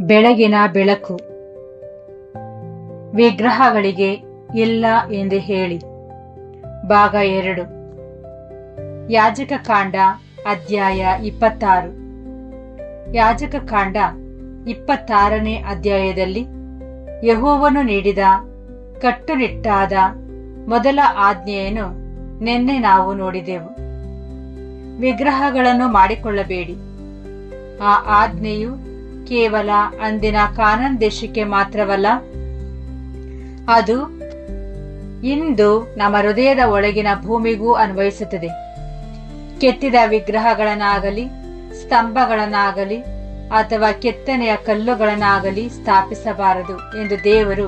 ಬೆಳಗಿನ ಬೆಳಕು. ವಿಗ್ರಹಗಳಿಗೆ ಇಲ್ಲ ಎಂದು ಹೇಳಿ. ಭಾಗ 2. ಯಾಜಕ ಕಾಂಡ ಅಧ್ಯಾಯ 26. ಯಾಜಕ ಕಾಂಡ 26ನೇ ಅಧ್ಯಾಯದಲ್ಲಿ ಯೆಹೋವನು ನೀಡಿದ ಕಟ್ಟುನಿಟ್ಟಾದ ಮೊದಲ ಆಜ್ಞೆಯನ್ನು ನಿನ್ನೆ ನಾವು ನೋಡಿದೆವು. ವಿಗ್ರಹಗಳನ್ನು ಮಾಡಿಕೊಳ್ಳಬೇಡಿ. ಆ ಆಜ್ಞೆಯು ಕೇವಲ ಅಂದಿನ ಕಾನಾನ್ ದೇಶಕ್ಕೆ ಮಾತ್ರವಲ್ಲ, ಅದು ಇಂದು ನಮ್ಮ ಹೃದಯದ ಒಳಗಿನ ಭೂಮಿಗೂ ಅನ್ವಯಿಸುತ್ತದೆ. ಕೆತ್ತಿದ ವಿಗ್ರಹಗಳನ್ನಾಗಲಿ, ಸ್ತಂಭಗಳನ್ನಾಗಲಿ ಅಥವಾ ಕೆತ್ತನೆಯ ಕಲ್ಲುಗಳನ್ನಾಗಲಿ ಸ್ಥಾಪಿಸಬಾರದು ಎಂದು ದೇವರು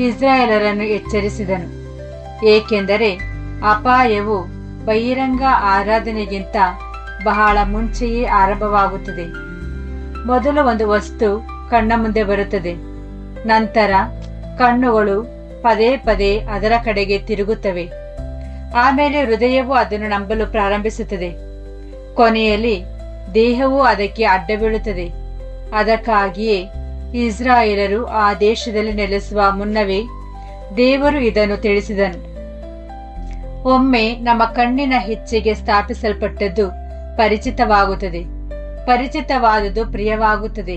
ಇಸ್ರಾಯೇಲರನ್ನು ಎಚ್ಚರಿಸಿದನು. ಏಕೆಂದರೆ ಅಪಾಯವು ಬಹಿರಂಗ ಆರಾಧನೆಗಿಂತ ಬಹಳ ಮುಂಚೆಯೇ ಆರಂಭವಾಗುತ್ತದೆ. ಮೊದಲು ಒಂದು ವಸ್ತು ಕಣ್ಣ ಮುಂದೆ ಬರುತ್ತದೆ, ನಂತರ ಕಣ್ಣುಗಳು ಪದೇ ಪದೇ ಅದರ ಕಡೆಗೆ ತಿರುಗುತ್ತವೆ. ಆಮೇಲೆ ಹೃದಯವು ಅದನ್ನು ನಂಬಲು ಪ್ರಾರಂಭಿಸುತ್ತದೆ. ಕೊನೆಯಲ್ಲಿ ದೇಹವು ಅದಕ್ಕೆ ಅಡ್ಡ ಬೀಳುತ್ತದೆ. ಅದಕ್ಕಾಗಿಯೇ ಇಸ್ರಾಯೇಲರು ಆ ದೇಶದಲ್ಲಿ ನೆಲೆಸುವ ಮುನ್ನವೇ ದೇವರು ಇದನ್ನು ತಿಳಿಸಿದನು. ಒಮ್ಮೆ ನಮ್ಮ ಕಣ್ಣಿನ ಹೆಚ್ಚಿಗೆ ಸ್ಥಾಪಿಸಲ್ಪಟ್ಟದ್ದು ಪರಿಚಿತವಾಗುತ್ತದೆ, ಪರಿಚಿತವಾದುದು ಪ್ರಿಯವಾಗುತ್ತದೆ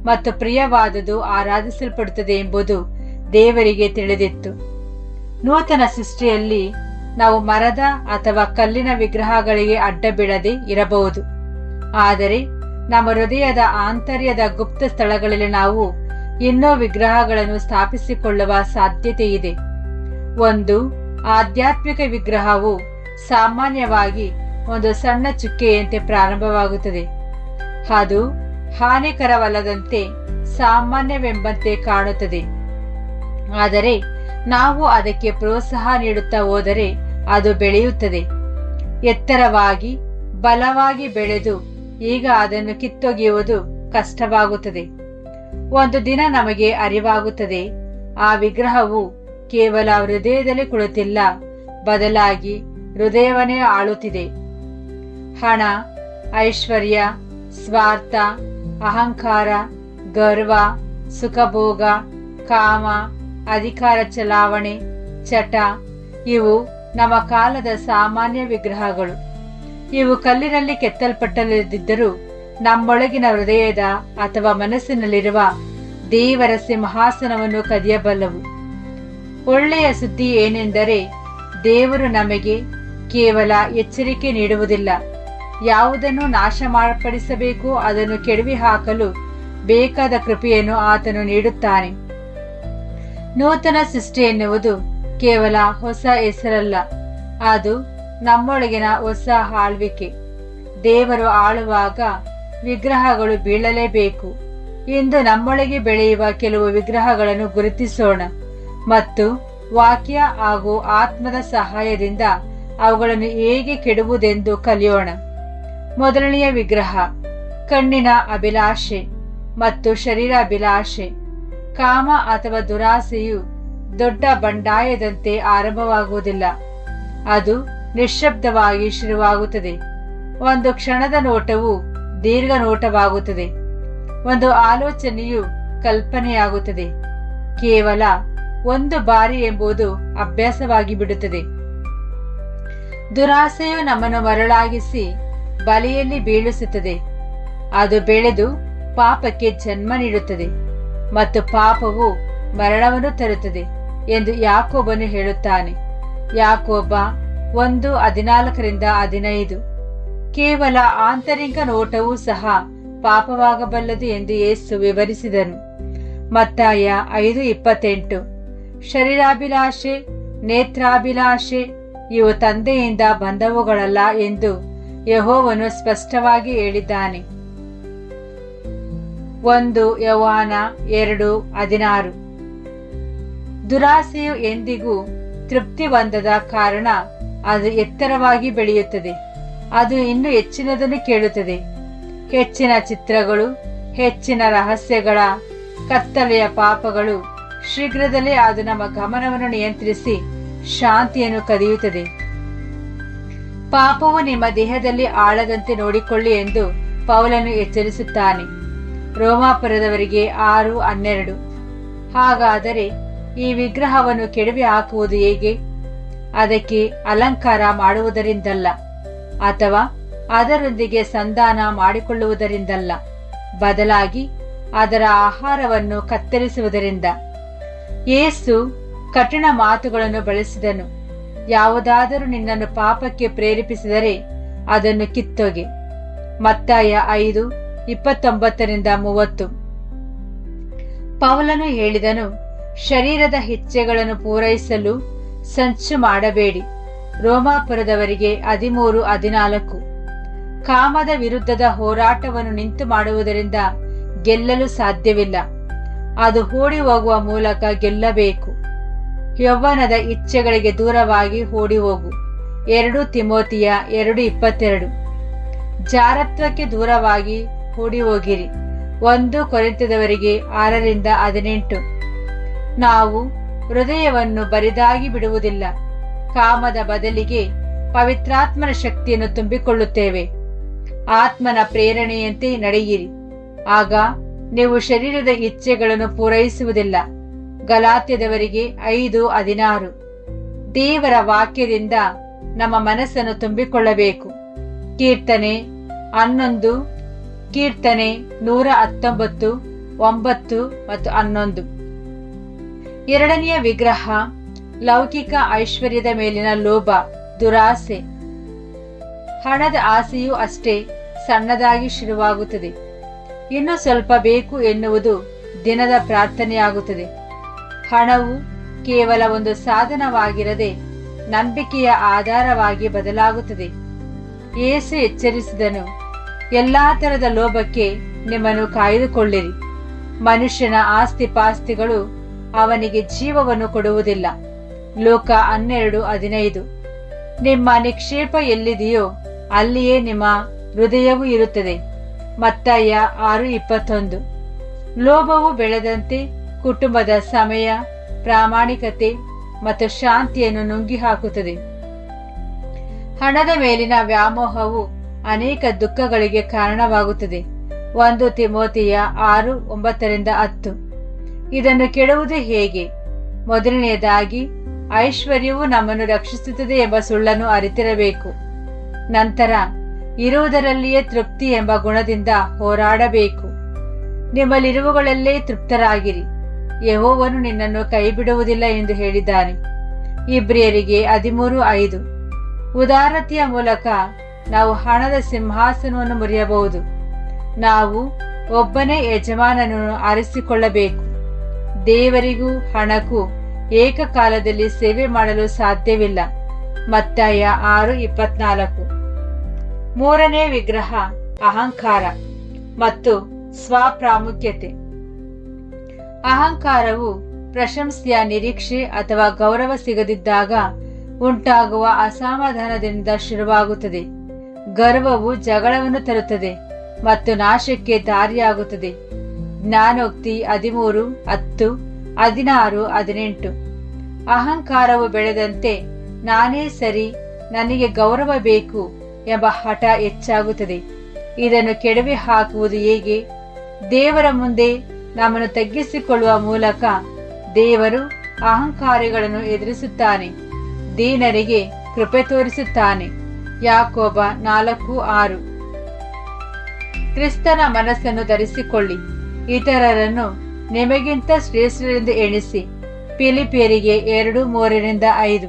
ಮತ್ತು ಪ್ರಿಯವಾದುದು ಆರಾಧಿಸಲ್ಪಡುತ್ತದೆ ಎಂಬುದು ದೇವರಿಗೆ ತಿಳಿದಿತ್ತು. ನೂತನ ಸೃಷ್ಟಿಯಲ್ಲಿ ನಾವು ಮರದ ಅಥವಾ ಕಲ್ಲಿನ ವಿಗ್ರಹಗಳಿಗೆ ಅಡ್ಡ ಬೀಳದೆ ಇರಬಹುದು, ಆದರೆ ನಮ್ಮ ಹೃದಯದ ಆಂತರ್ಯದ ಗುಪ್ತ ಸ್ಥಳಗಳಲ್ಲಿ ನಾವು ಇನ್ನೂ ವಿಗ್ರಹಗಳನ್ನು ಸ್ಥಾಪಿಸಿಕೊಳ್ಳುವ ಸಾಧ್ಯತೆ ಇದೆ. ಒಂದು ಆಧ್ಯಾತ್ಮಿಕ ವಿಗ್ರಹವು ಸಾಮಾನ್ಯವಾಗಿ ಒಂದು ಸಣ್ಣ ಚುಕ್ಕೆಯಂತೆ ಪ್ರಾರಂಭವಾಗುತ್ತದೆ. ಅದು ಹಾನಿಕರವಲ್ಲದಂತೆ ಸಾಮಾನ್ಯವೆಂಬಂತೆ ಕಾಣುತ್ತದೆ. ಆದರೆ ನಾವು ಅದಕ್ಕೆ ಪ್ರೋತ್ಸಾಹ ನೀಡುತ್ತಾ ಹೋದರೆ ಅದು ಬೆಳೆಯುತ್ತದೆ, ಎತ್ತರವಾಗಿ ಬಲವಾಗಿ ಬೆಳೆದು ಈಗ ಅದನ್ನು ಕಿತ್ತೊಗೆಯುವುದು ಕಷ್ಟವಾಗುತ್ತದೆ. ಒಂದು ದಿನ ನಮಗೆ ಅರಿವಾಗುತ್ತದೆ, ಆ ವಿಗ್ರಹವು ಕೇವಲ ಹೃದಯದಲ್ಲಿ ಕುಳಿತಿಲ್ಲ, ಬದಲಾಗಿ ಹೃದಯವನ್ನೇ ಆಳುತ್ತಿದೆ. ಹಣ, ಐಶ್ವರ್ಯ, ಸ್ವಾರ್ಥ, ಅಹಂಕಾರ, ಗರ್ವ, ಸುಖಭೋಗ, ಕಾಮ, ಅಧಿಕಾರ ಚಲಾವಣೆ, ಚಟ ಇವು ನಮ್ಮ ಕಾಲದ ಸಾಮಾನ್ಯ ವಿಗ್ರಹಗಳು. ಇವು ಕಲ್ಲಿನಲ್ಲಿ ಕೆತ್ತಲ್ಪಟ್ಟಲ್ಲದಿದ್ದರೂ ನಮ್ಮೊಳಗಿನ ಹೃದಯದ ಅಥವಾ ಮನಸ್ಸಿನಲ್ಲಿರುವ ದೇವರ ಸಿಂಹಾಸನವನ್ನು ಕದಿಯಬಲ್ಲವು. ಒಳ್ಳೆಯ ಸುದ್ದಿ ಏನೆಂದರೆ, ದೇವರು ನಮಗೆ ಕೇವಲ ಎಚ್ಚರಿಕೆ ನೀಡುವುದಿಲ್ಲ, ಯಾವುದನ್ನು ನಾಶ ಮಾರ್ಪಡಿಸಬೇಕೋ ಅದನ್ನು ಕೆಡವಿ ಹಾಕಲು ಬೇಕಾದ ಕೃಪೆಯನ್ನು ಆತನು ನೀಡುತ್ತಾನೆ. ನೂತನ ಸೃಷ್ಟಿ ಎನ್ನುವುದು ಕೇವಲ ಹೊಸ ಹೆಸರಲ್ಲ, ಅದು ನಮ್ಮೊಳಗಿನ ಹೊಸ ಆಳ್ವಿಕೆ. ದೇವರು ಆಳುವಾಗ ವಿಗ್ರಹಗಳು ಬೀಳಲೇಬೇಕು. ಇಂದು ನಮ್ಮೊಳಗೆ ಬೆಳೆಯುವ ಕೆಲವು ವಿಗ್ರಹಗಳನ್ನು ಗುರುತಿಸೋಣ ಮತ್ತು ವಾಕ್ಯ ಹಾಗೂ ಆತ್ಮದ ಸಹಾಯದಿಂದ ಅವುಗಳನ್ನು ಹೇಗೆ ಕೆಡುವುದೆಂದು ಕಲಿಯೋಣ. ಮೊದಲನೆಯ ವಿಗ್ರಹ ಕಣ್ಣಿನ ಅಭಿಲಾಷೆ ಮತ್ತು ಶರೀರ ಅಭಿಲಾಷೆ. ಕಾಮ ಅಥವಾ ದುರಾಸೆಯು ದೊಡ್ಡ ಬಂಡಾಯದಂತೆ ಆರಂಭವಾಗುವುದಿಲ್ಲ, ಅದು ನಿಶ್ಶಬ್ದವಾಗಿ ಶುರುವಾಗುತ್ತದೆ. ಒಂದು ಕ್ಷಣದ ನೋಟವು ದೀರ್ಘ ನೋಟವಾಗುತ್ತದೆ, ಒಂದು ಆಲೋಚನೆಯು ಕಲ್ಪನೆಯಾಗುತ್ತದೆ. ಕೇವಲ ಒಂದು ಬಾರಿ ಎಂಬುದು ಅಭ್ಯಾಸವಾಗಿ ಬಿಡುತ್ತದೆ. ದುರಾಸೆಯು ನಮ್ಮನ್ನು ಮರಳಾಗಿಸಿ ಬಲೆಯಲ್ಲಿ ಬೀಳಿಸುತ್ತದೆ. ಅದು ಬೆಳೆದು ಪಾಪಕ್ಕೆ ಜನ್ಮ ನೀಡುತ್ತದೆ ಮತ್ತು ಪಾಪವು ಮರಣವನ್ನು ತರುತ್ತದೆ ಎಂದು ಯಾಕೋಬನು ಹೇಳುತ್ತಾನೆ. ಯಾಕೋಬ 1:14-15. ಕೇವಲ ಆಂತರಿಕ ನೋಟವೂ ಸಹ ಪಾಪವಾಗಬಲ್ಲದು ಎಂದು ಯೇಸು ವಿವರಿಸಿದನು. ಮತ್ತಾಯ 5:28. ಶರೀರಾಭಿಲಾಷೆ, ನೇತ್ರಾಭಿಲಾಷೆ ಇವು ತಂದೆಯಿಂದ ಬಂದವುಗಳಲ್ಲ ಎಂದು ಯೆಹೋವನು ಸ್ಪಷ್ಟವಾಗಿ ಹೇಳಿದ್ದಾನೆ. 1 ಯೋಹಾನ 2:16. ದುರಾಸೆಯು ಎಂದಿಗೂ ತೃಪ್ತಿ ಹೊಂದದ ಕಾರಣ ಅದು ಎತ್ತರವಾಗಿ ಬೆಳೆಯುತ್ತದೆ. ಅದು ಇನ್ನೂ ಹೆಚ್ಚಿನದನ್ನು ಕೇಳುತ್ತದೆ, ಹೆಚ್ಚಿನ ಚಿತ್ರಗಳು, ಹೆಚ್ಚಿನ ರಹಸ್ಯಗಳ ಕತ್ತಲೆಯ ಪಾಪಗಳು. ಶೀಘ್ರದಲ್ಲೇ ಅದು ನಮ್ಮ ಗಮನವನ್ನು ನಿಯಂತ್ರಿಸಿ ಶಾಂತಿಯನ್ನು ಕದಿಯುತ್ತದೆ. ಪಾಪವು ನಿಮ್ಮ ದೇಹದಲ್ಲಿ ಆಳದಂತೆ ನೋಡಿಕೊಳ್ಳಿ ಎಂದು ಪೌಲನು ಎಚ್ಚರಿಸುತ್ತಾನೆ. ರೋಮಾಪುರದವರಿಗೆ 6:12. ಹಾಗಾದರೆ ಈ ವಿಗ್ರಹವನ್ನು ಕೆಡವಿ ಹಾಕುವುದು ಹೇಗೆ? ಅದಕ್ಕೆ ಅಲಂಕಾರ ಮಾಡುವುದರಿಂದಲ್ಲ, ಅಥವಾ ಅದರೊಂದಿಗೆ ಸಂಧಾನ ಮಾಡಿಕೊಳ್ಳುವುದರಿಂದಲ್ಲ, ಬದಲಾಗಿ ಅದರ ಆಹಾರವನ್ನು ಕತ್ತರಿಸುವುದರಿಂದ. ಯೇಸು ಕಠಿಣ ಮಾತುಗಳನ್ನು ಬಳಸಿದನು. ಯಾವುದಾದರೂ ನಿನ್ನನ್ನು ಪಾಪಕ್ಕೆ ಪ್ರೇರೇಪಿಸಿದರೆ ಅದನ್ನು ಕಿತ್ತೊಗೆ. ಮತ್ತಾಯ 5:29-30. ಪೌಲನು ಹೇಳಿದನು, ಶರೀರದ ಇಚ್ಛೆಗಳನ್ನು ಪೂರೈಸಲು ಸಂಚು ಮಾಡಬೇಡಿ. ರೋಮಾಪುರದವರಿಗೆ 13:14. ಕಾಮದ ವಿರುದ್ಧದ ಹೋರಾಟವನ್ನು ನಿಂತು ಮಾಡುವುದರಿಂದ ಗೆಲ್ಲಲು ಸಾಧ್ಯವಿಲ್ಲ. ಅದು ಓಡಿ ಹೋಗುವ ಮೂಲಕ ಗೆಲ್ಲಬೇಕು. ಯೌವನದ ಇಚ್ಛೆಗಳಿಗೆ ದೂರವಾಗಿ ಓಡಿ ಹೋಗು. 2 ತಿಮೋತಿಯ 2:22. ಜಾರತ್ವಕ್ಕೆ ದೂರವಾಗಿ ಓಡಿ ಹೋಗಿರಿ. 1 ಕೊರಿಂಥದವರಿಗೆ 6:18. ನಾವು ಹೃದಯವನ್ನು ಬರಿದಾಗಿ ಬಿಡುವುದಿಲ್ಲ. ಕಾಮದ ಬದಲಿಗೆ ಪವಿತ್ರಾತ್ಮನ ಶಕ್ತಿಯನ್ನು ತುಂಬಿಕೊಳ್ಳುತ್ತೇವೆ. ಆತ್ಮನ ಪ್ರೇರಣೆಯಂತೆ ನಡೆಯಿರಿ, ಆಗ ನೀವು ಶರೀರದ ಇಚ್ಛೆಗಳನ್ನು ಪೂರೈಸುವುದಿಲ್ಲ. ಗಲಾತ್ಯದವರಿಗೆ 5:16. ದೇವರ ವಾಕ್ಯದಿಂದ ನಮ್ಮ ಮನಸ್ಸನ್ನು ತುಂಬಿಕೊಳ್ಳಬೇಕು. ಕೀರ್ತನೆ 11, ಕೀರ್ತನೆ 119, 9 ಮತ್ತು 11. ಎರಡನೆಯ ವಿಗ್ರಹ ಲೌಕಿಕ ಐಶ್ವರ್ಯದ ಮೇಲಿನ ಲೋಭ, ದುರಾಸೆ. ಹಣದ ಆಸೆಯೂ ಅಷ್ಟೇ ಸಣ್ಣದಾಗಿ ಶುರುವಾಗುತ್ತದೆ. ಇನ್ನು ಸ್ವಲ್ಪ ಬೇಕು ಎನ್ನುವುದು ದಿನದ ಪ್ರಾರ್ಥನೆಯಾಗುತ್ತದೆ. ಹಣವು ಕೇವಲ ಒಂದು ಸಾಧನವಾಗಿರದೆ ನಂಬಿಕೆಯ ಆಧಾರವಾಗಿ ಬದಲಾಗುತ್ತದೆ. ಯೇಸು ಎಚ್ಚರಿಸಿದನು, ಎಲ್ಲಾ ತರದ ಲೋಭಕ್ಕೆ ನಿಮ್ಮನ್ನು ಕಾಯ್ದುಕೊಳ್ಳಿರಿ. ಮನುಷ್ಯನ ಆಸ್ತಿಪಾಸ್ತಿಗಳು ಅವನಿಗೆ ಜೀವವನ್ನು ಕೊಡುವುದಿಲ್ಲ. ಲೋಕ 12:15. ನಿಮ್ಮ ನಿಕ್ಷೇಪ ಎಲ್ಲಿದೆಯೋ ಅಲ್ಲಿಯೇ ನಿಮ್ಮ ಹೃದಯವೂ ಇರುತ್ತದೆ. ಮತ್ತಾಯ 6:21. ಲೋಭವು ಬೆಳೆದಂತೆ ಕುಟುಂಬದ ಸಮಯ, ಪ್ರಾಮಾಣಿಕತೆ ಮತ್ತು ಶಾಂತಿಯನ್ನು ನುಂಗಿ ಹಾಕುತ್ತದೆ. ಹಣದ ಮೇಲಿನ ವ್ಯಾಮೋಹವು ಅನೇಕ ದುಃಖಗಳಿಗೆ ಕಾರಣವಾಗುತ್ತದೆ. 1 ತಿಮೋತಿಯ 6:9-10. ಇದನ್ನು ಕೆಡುವುದು ಹೇಗೆ? ಮೊದಲನೆಯದಾಗಿ, ಐಶ್ವರ್ಯವು ನಮ್ಮನ್ನು ರಕ್ಷಿಸುತ್ತದೆ ಎಂಬ ಸುಳ್ಳನ್ನು ಅರಿತಿರಬೇಕು. ನಂತರ, ಇರುವುದರಲ್ಲಿಯೇ ತೃಪ್ತಿ ಎಂಬ ಗುಣದಿಂದ ಹೋರಾಡಬೇಕು. ನಿಮ್ಮಲ್ಲಿರುವುಗಳಲ್ಲೇ ತೃಪ್ತರಾಗಿರಿ, ಯೆಹೋವನು ನಿನ್ನನ್ನು ಕೈಬಿಡುವುದಿಲ್ಲ ಎಂದು ಹೇಳಿದ್ದಾನೆ. ಇಬ್ರಿಯರಿಗೆ 13:5. ಉದಾರತೆಯ ಮೂಲಕ ನಾವು ಹಣದ ಸಿಂಹಾಸನವನ್ನು ಮುರಿಯಬಹುದು. ನಾವು ಒಬ್ಬನೇ ಯಜಮಾನನನ್ನು ಆರಿಸಿಕೊಳ್ಳಬೇಕು. ದೇವರಿಗೂ ಹಣಕ್ಕೂ ಏಕಕಾಲದಲ್ಲಿ ಸೇವೆ ಮಾಡಲು ಸಾಧ್ಯವಿಲ್ಲ. ಮತ್ತಾಯ 6:24. ಮೂರನೇ ವಿಗ್ರಹ ಅಹಂಕಾರ ಮತ್ತು ಸ್ವಪ್ರಾಮುಖ್ಯತೆ. ಅಹಂಕಾರವು ಪ್ರಶಂಸೆಯ ನಿರೀಕ್ಷೆ ಅಥವಾ ಗೌರವ ಸಿಗದಿದ್ದಾಗ ಉಂಟಾಗುವ ಅಸಮಾಧಾನದಿಂದ ಶುರುವಾಗುತ್ತದೆ. ಗರ್ವವು ಜಗಳವನ್ನು ತರುತ್ತದೆ ಮತ್ತು ನಾಶಕ್ಕೆ ದಾರಿಯಾಗುತ್ತದೆ. ಜ್ಞಾನೋಕ್ತಿ 13:10, 16-18. ಅಹಂಕಾರವು ಬೆಳೆದಂತೆ ನಾನೇ ಸರಿ, ನನಗೆ ಗೌರವ ಬೇಕು ಎಂಬ ಹಠ ಹೆಚ್ಚಾಗುತ್ತದೆ. ಇದನ್ನು ಕೆಡವಿ ಹಾಕುವುದು ಹೇಗೆ? ದೇವರ ಮುಂದೆ ನಮ್ಮನ್ನು ತಗ್ಗಿಸಿಕೊಳ್ಳುವ ಮೂಲಕ ದೇವರು ಅಹಂಕಾರಿಗಳನ್ನು ಎದುರಿಸುತ್ತಾನೆ, ದೀನರಿಗೆ ಕೃಪೆ ತೋರಿಸುತ್ತಾನೆ. ಯಾಕೋಬ 4:6. ಕ್ರಿಸ್ತನ ಮನಸ್ಸನ್ನು ಧರಿಸಿಕೊಳ್ಳಿ, ಇತರರನ್ನು ನಿಮಗಿಂತ ಶ್ರೇಷ್ಠರೆಂದು ಎಣಿಸಿ. ಫಿಲಿಪಿಯರಿಗೆ 2:3-5.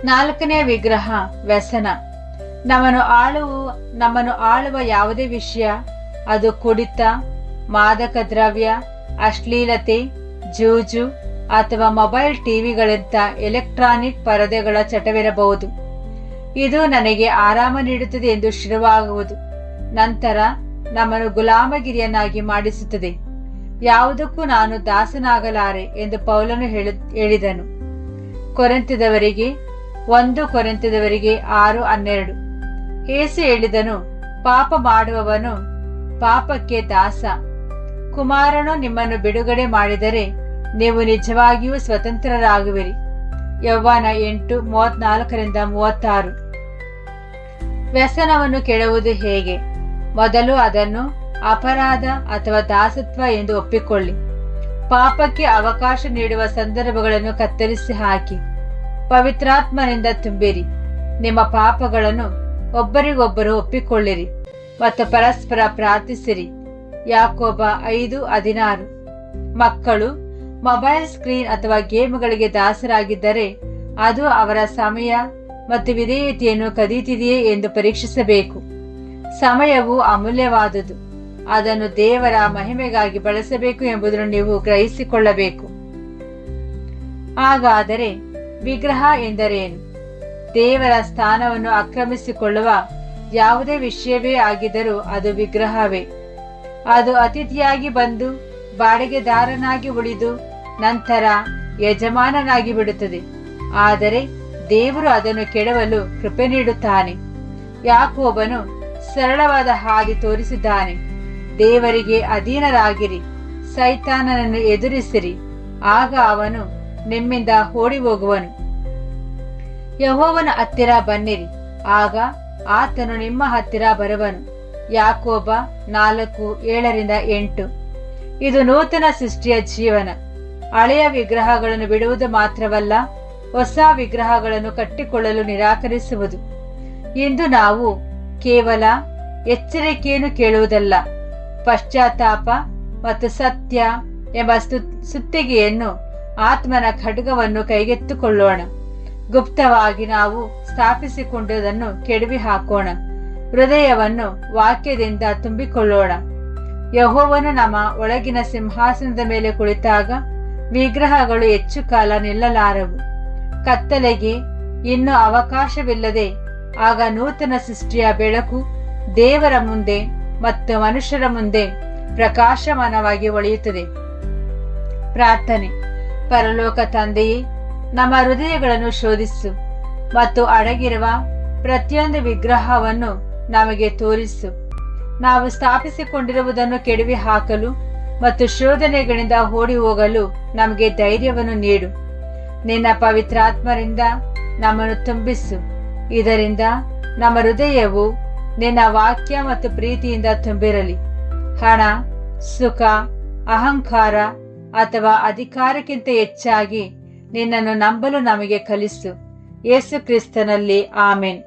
ನಾಲ್ಕನೆಯ ವಿಗ್ರಹ ವ್ಯಸನ. ನಮ್ಮನ್ನು ಆಳುವ ಯಾವುದೇ ವಿಷಯ, ಅದು ಕುಡಿತ, ಮಾದಕ ದ್ರವ್ಯ, ಅಶ್ಲೀಲತೆ, ಜೂಜು ಅಥವಾ ಮೊಬೈಲ್ ಟಿವಿಗಳಂತ ಎಲೆಕ್ಟ್ರಾನಿಕ್ ಪರದೆಗಳ ಚಟವಿರಬಹುದು. ಇದು ನನಗೆ ಆರಾಮ ನೀಡುತ್ತದೆ ಎಂದು ಶುರುವಾಗುವುದು, ನಂತರ ನಮ್ಮನ್ನು ಗುಲಾಮಗಿರಿಯನ್ನಾಗಿ ಮಾಡಿಸುತ್ತದೆ. ಯಾವುದಕ್ಕೂ ನಾನು ದಾಸನಾಗಲಾರೆ ಎಂದು ಪೌಲನು ಹೇಳಿದನು. 1 ಕೊರಿಂಥದವರಿಗೆ 6:12. ಯೇಸು ಹೇಳಿದನು, ಪಾಪ ಮಾಡುವವನು ಪಾಪಕ್ಕೆ ದಾಸ. ಕುಮಾರನು ನಿಮ್ಮನ್ನು ಬಿಡುಗಡೆ ಮಾಡಿದರೆ ನೀವು ನಿಜವಾಗಿಯೂ ಸ್ವತಂತ್ರರಾಗುವಿರಿ. ಯೌವಾನ 8:34-36. ವ್ಯಸನವನ್ನು ಕೆಡುವುದು ಹೇಗೆ? ಮೊದಲು ಅದನ್ನು ಅಪರಾಧ ಅಥವಾ ದಾಸತ್ವ ಎಂದು ಒಪ್ಪಿಕೊಳ್ಳಿ. ಪಾಪಕ್ಕೆ ಅವಕಾಶ ನೀಡುವ ಸಂದರ್ಭಗಳನ್ನು ಕತ್ತರಿಸಿ ಹಾಕಿ ಪವಿತ್ರಾತ್ಮನಿಂದ ತುಂಬಿರಿ. ನಿಮ್ಮ ಪಾಪಗಳನ್ನು ಒಬ್ಬರಿಗೊಬ್ಬರು ಒಪ್ಪಿಕೊಳ್ಳಿರಿ ಮತ್ತು ಪರಸ್ಪರ ಪ್ರಾರ್ಥಿಸಿರಿ. ಯಾಕೋಬ 5:16. ಮಕ್ಕಳು ಮೊಬೈಲ್ ಸ್ಕ್ರೀನ್ ಅಥವಾ ಗೇಮ್ಗಳಿಗೆ ದಾಸರಾಗಿದ್ದರೆ ಅದು ಅವರ ಸಮಯ ಮತ್ತು ವಿಧೇಯತೆಯನ್ನು ಕದೀತಿದೆಯೇ ಎಂದು ಪರೀಕ್ಷಿಸಬೇಕು. ಸಮಯವು ಅಮೂಲ್ಯವಾದುದು. ಅದನ್ನು ದೇವರ ಮಹಿಮೆಗಾಗಿ ಬಳಸಬೇಕು ಎಂಬುದನ್ನು ನೀವು ಗ್ರಹಿಸಿಕೊಳ್ಳಬೇಕು. ಹಾಗಾದರೆ ವಿಗ್ರಹ ಎಂದರೇನು? ದೇವರ ಸ್ಥಾನವನ್ನು ಆಕ್ರಮಿಸಿಕೊಳ್ಳುವ ಯಾವುದೇ ವಿಷಯವೇ ಆಗಿದ್ದರೂ ಅದು ವಿಗ್ರಹವೇ. ಅದು ಅತಿಥಿಯಾಗಿ ಬಂದು ಬಾಡಿಗೆದಾರನಾಗಿ ಉಳಿದು ನಂತರ ಯಜಮಾನನಾಗಿ ಬಿಡುತ್ತದೆ. ಆದರೆ ದೇವರು ಅದನ್ನು ಕೆಡವಲು ಕೃಪೆ ನೀಡುತ್ತಾನೆ. ಯಾಕೋಬನು ಸರಳವಾದ ಹಾದಿ ತೋರಿಸಿದ್ದಾನೆ. ದೇವರಿಗೆ ಅಧೀನರಾಗಿರಿ, ಸೈತಾನನನ್ನು ಎದುರಿಸಿರಿ, ಆಗ ಅವನು ನಿಮ್ಮಿಂದ ಓಡಿ ಹೋಗುವನು. ಯೆಹೋವನ ಹತ್ತಿರ ಬನ್ನಿರಿ, ಆಗ ಆತನು ನಿಮ್ಮ ಹತ್ತಿರ ಬರುವನು. ಯಾಕೋಬ 4:7-8. ಇದು ನೂತನ ಸೃಷ್ಟಿಯ ಜೀವನ. ಹಳೆಯ ವಿಗ್ರಹಗಳನ್ನು ಬಿಡುವುದು ಮಾತ್ರವಲ್ಲ, ಹೊಸ ವಿಗ್ರಹಗಳನ್ನು ಕಟ್ಟಿಕೊಳ್ಳಲು ನಿರಾಕರಿಸುವುದು. ಇಂದು ನಾವು ಕೇವಲ ಎಚ್ಚರಿಕೆಯನ್ನು ಕೇಳುವುದಲ್ಲ, ಪಶ್ಚಾತ್ತಾಪ ಮತ್ತು ಸತ್ಯ ಎಂಬ ಸುತ್ತಿಗೆಯನ್ನು, ಆತ್ಮನ ಖಡ್ಗವನ್ನು ಕೈಗೆತ್ತಿಕೊಳ್ಳೋಣ. ಗುಪ್ತವಾಗಿ ನಾವು ಸ್ಥಾಪಿಸಿಕೊಂಡುದನ್ನು ಕೆಡವಿ ಹಾಕೋಣ. ಹೃದಯವನ್ನು ವಾಕ್ಯದಿಂದ ತುಂಬಿಕೊಳ್ಳೋಣ. ಯೆಹೋವನು ನಮ್ಮ ಒಳಗಿನ ಸಿಂಹಾಸನದ ಮೇಲೆ ಕುಳಿತಾಗ ವಿಗ್ರಹಗಳು ಹೆಚ್ಚು ಕಾಲ ನಿಲ್ಲಲಾರವು. ಕತ್ತಲೆಗೆ ಇನ್ನು ಅವಕಾಶವಿಲ್ಲದೆ ಆಗ ನೂತನ ಸೃಷ್ಟಿಯ ಬೆಳಕು ದೇವರ ಮುಂದೆ ಮತ್ತು ಮನುಷ್ಯರ ಮುಂದೆ ಪ್ರಕಾಶಮಾನವಾಗಿ ಹೊಳೆಯುತ್ತದೆ. ಪ್ರಾರ್ಥನೆ. ಪರಲೋಕ ತಂದೆಯೇ, ನಮ್ಮ ಹೃದಯಗಳನ್ನು ಶೋಧಿಸು ಮತ್ತು ಅಡಗಿರುವ ಪ್ರತಿಯೊಂದು ವಿಗ್ರಹವನ್ನು ನಮಗೆ ತೋರಿಸು. ನಾವು ಸ್ಥಾಪಿಸಿಕೊಂಡಿರುವುದನ್ನು ಕೆಡವಿ ಹಾಕಲು ಮತ್ತು ಶೋಧನೆಗಳಿಂದ ಓಡಿ ಹೋಗಲು ನಮಗೆ ಧೈರ್ಯವನ್ನು ನೀಡು. ನಿನ್ನ ಪವಿತ್ರಾತ್ಮರಿಂದ ನಮ್ಮನ್ನು ತುಂಬಿಸು. ಇದರಿಂದ ನಮ್ಮ ಹೃದಯವು ನಿನ್ನ ವಾಕ್ಯ ಮತ್ತು ಪ್ರೀತಿಯಿಂದ ತುಂಬಿರಲಿ. ಹಣ, ಸುಖ, ಅಹಂಕಾರ ಅಥವಾ ಅಧಿಕಾರಕ್ಕಿಂತ ಹೆಚ್ಚಾಗಿ ನಿನ್ನನ್ನು ನಂಬಲು ನಮಗೆ ಕಲಿಸು. ಯೇಸು ಕ್ರಿಸ್ತನಲ್ಲಿ ಆಮೆನ್.